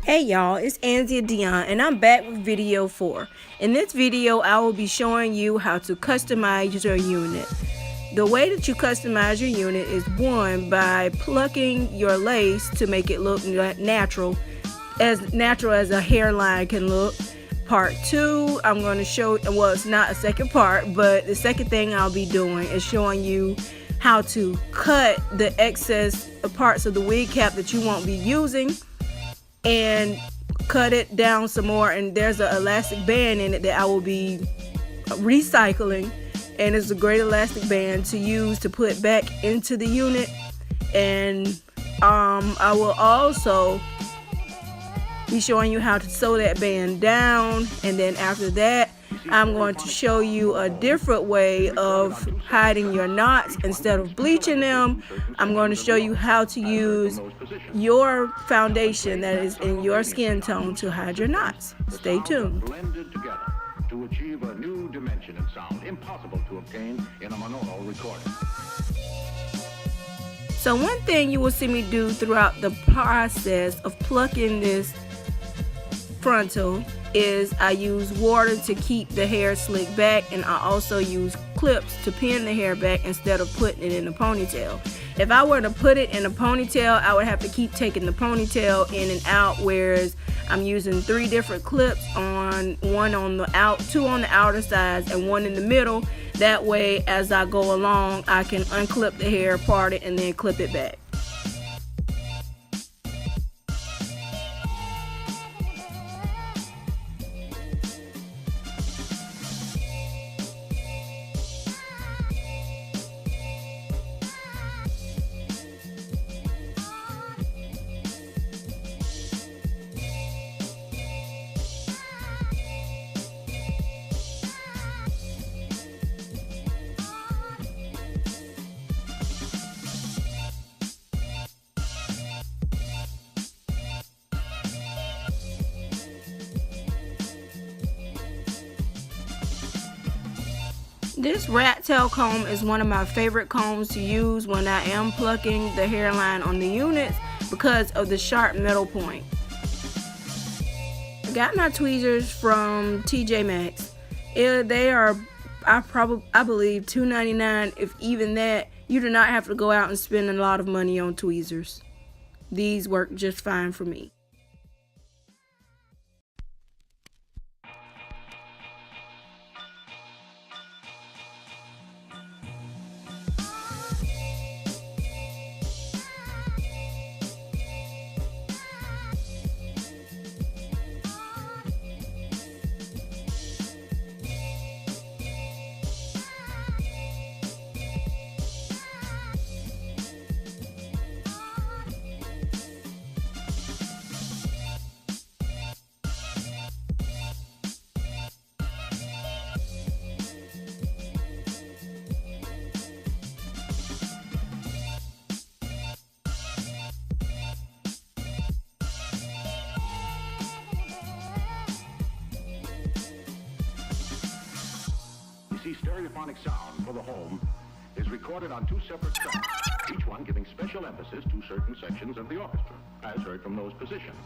Hey y'all, it's Anzia Dion and I'm back with video 4. In this video, I will be showing you how to customize your unit. The way that you customize your unit is 1, by plucking your lace to make it look natural as a hairline can look. Part 2, I'm going to show, well, it's not a second part, but the second thing I'll be doing is showing you how to cut the excess parts of the wig cap that you won't be using and cut it down some more. And there's an elastic band in it that I will be recycling, and it's a great elastic band to use to put back into the unit. And I will also be showing you how to sew that band down, and then after that I'm going to show you a different way of hiding your knots. Instead of bleaching them, I'm going to show you how to use your foundation that is in your skin tone to hide your knots. Stay tuned. Blended together to achieve a new dimension and sound impossible to obtain in a monaural recording. So one thing you will see me do throughout the process of plucking this frontal is I use water to keep the hair slicked back, and I also use clips to pin the hair back instead of putting it in a ponytail. If I were to put it in a ponytail, I would have to keep taking the ponytail in and out, whereas I'm using 3 different clips, on 2 on the outer sides and 1 in the middle. That way, as I go along, I can unclip the hair, part it, and then clip it back. This rat tail comb is one of my favorite combs to use when I am plucking the hairline on the units because of the sharp middle point. I got my tweezers from TJ Maxx. They are, I believe, $2.99. If even that, you do not have to go out and spend a lot of money on tweezers. These work just fine for me. Stereophonic sound for the home is recorded on 2 separate tracks, each one giving special emphasis to certain sections of the orchestra, as heard from those positions.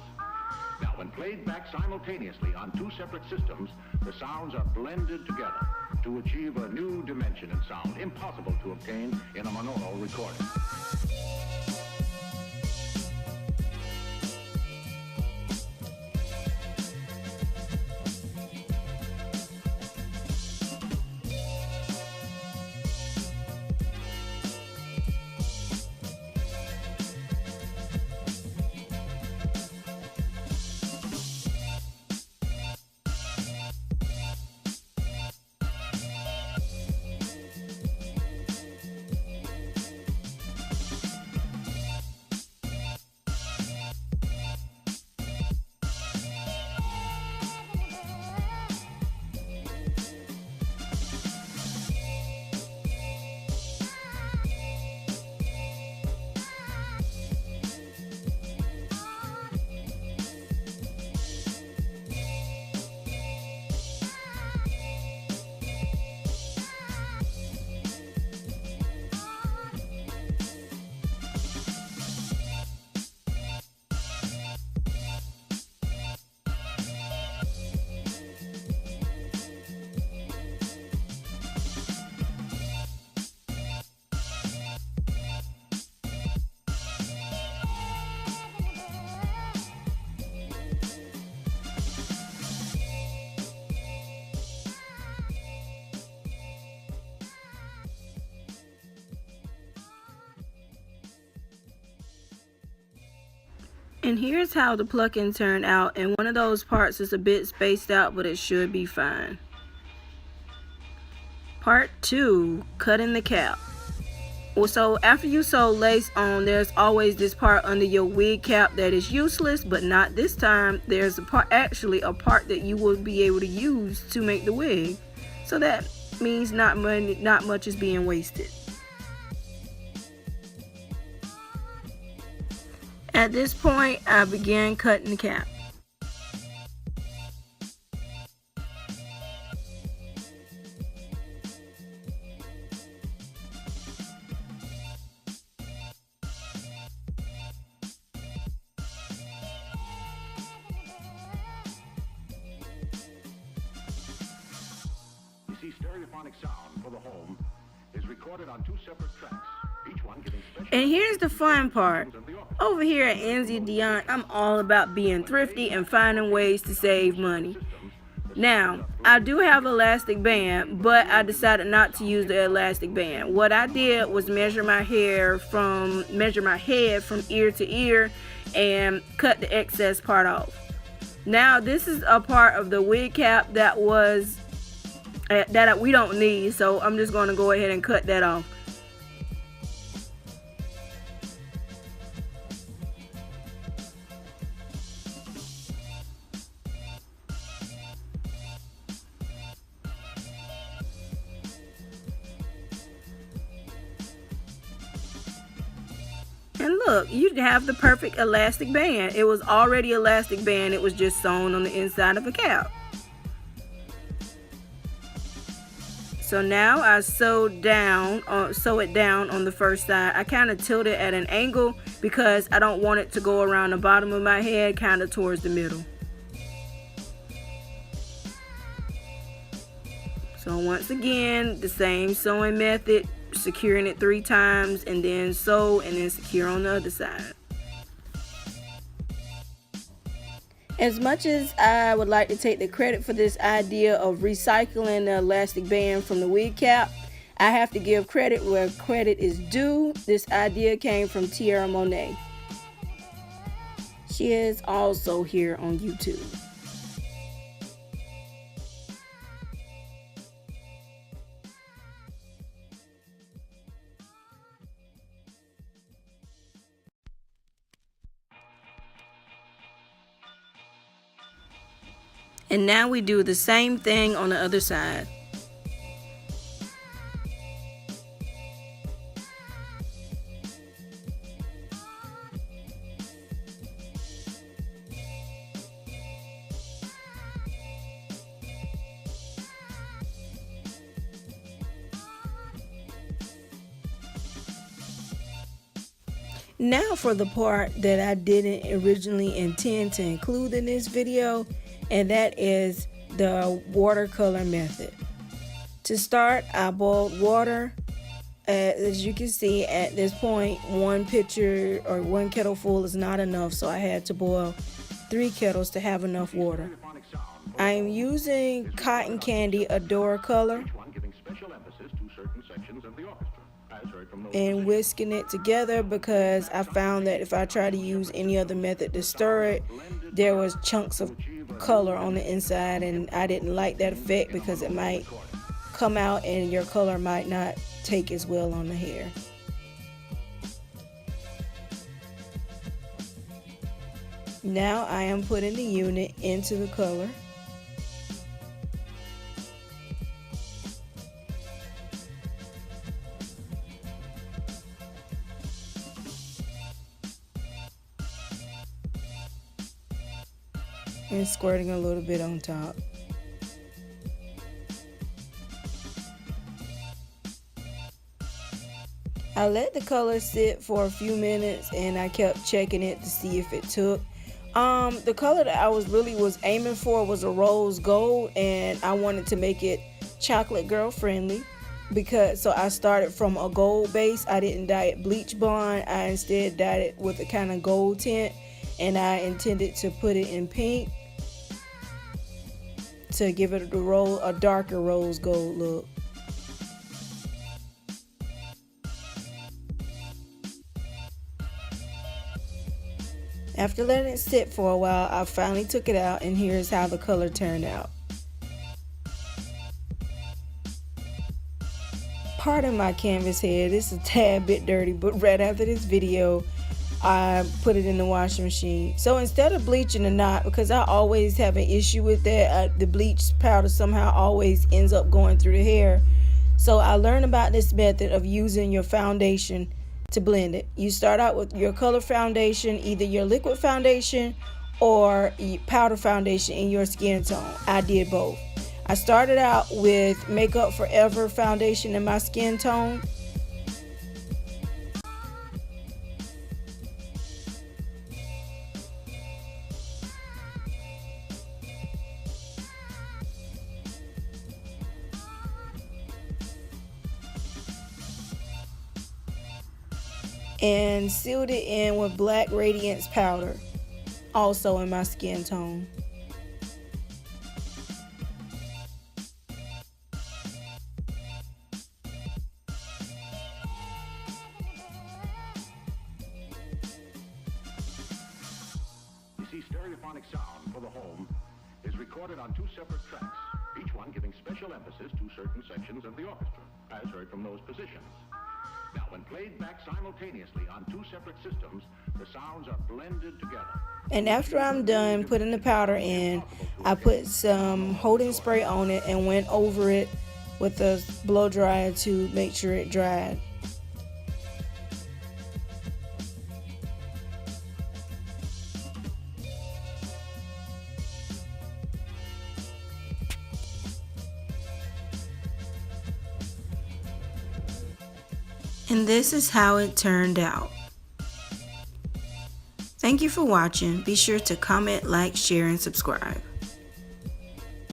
Now, when played back simultaneously on 2 separate systems, the sounds are blended together to achieve a new dimension and sound impossible to obtain in a monaural recording. And here's how the plucking turned out, and one of those parts is a bit spaced out, but it should be fine. Part 2, cutting the cap. Well, so after you sew lace on, there's always this part under your wig cap that is useless, but not this time. There's actually a part that you will be able to use to make the wig. So that means not much is being wasted. At this point, I began cutting the cap. You see, stereophonic sound for the home is recorded on 2 separate tracks, each one giving special. And here's the fun part. Over here at NZ Dion, I'm all about being thrifty and finding ways to save money. Now, I do have elastic band, but I decided not to use the elastic band. What I did was measure my head from ear to ear and cut the excess part off. Now, this is a part of the wig cap that we don't need, so I'm just going to go ahead and cut that off. And look, you have the perfect elastic band. It was already elastic band, it was just sewn on the inside of a cap. So now I sew it down on the first side. I kind of tilt it at an angle because I don't want it to go around the bottom of my head, kind of towards the middle. So once again, the same sewing method, securing it 3 times and then sew and then secure on the other side. As much as I would like to take the credit for this idea of recycling the elastic band from the wig cap, I have to give credit where credit is due. This idea came from Tierra Monet. She is also here on YouTube. And now we do the same thing on the other side. Now for the part that I didn't originally intend to include in this video, and that is the watercolor method. To start, I boiled water. As you can see at this point, 1 pitcher or 1 kettle full is not enough, so I had to boil 3 kettles to have enough water. I am using cotton candy Adora color and whisking it together because I found that if I try to use any other method to stir it, there was chunks of color on the inside, and I didn't like that effect because it might come out and your color might not take as well on the hair. Now I am putting the unit into the color. And squirting a little bit on top. I let the color sit for a few minutes and I kept checking it to see if it took. The color that I was aiming for was a rose gold, and I wanted to make it chocolate girl friendly so I started from a gold base. I didn't dye it bleach blonde. I instead dyed it with a kind of gold tint, and I intended to put it in pink to give it a darker rose gold look. After letting it sit for a while, I finally took it out, and here's how the color turned out. Pardon my canvas head, it's a tad bit dirty, but right after this video, I put it in the washing machine. So instead of bleaching the knot, because I always have an issue with that, the bleach powder somehow always ends up going through the hair. So I learned about this method of using your foundation to blend it. You start out with your color foundation, either your liquid foundation or powder foundation in your skin tone. I did both. I started out with Makeup Forever foundation in my skin tone. And sealed it in with Black Radiance powder, also in my skin tone. You see, stereophonic sound for the home is recorded on two separate tracks, each one giving special emphasis to certain sections of the orchestra, as heard from those positions. Now, when played back simultaneously on two separate systems, the sounds are blended together. And after I'm done putting the powder in, I put some holding spray on it and went over it with a blow dryer to make sure it dried. And this is how it turned out. Thank you for watching. Be sure to comment, like, share, and subscribe.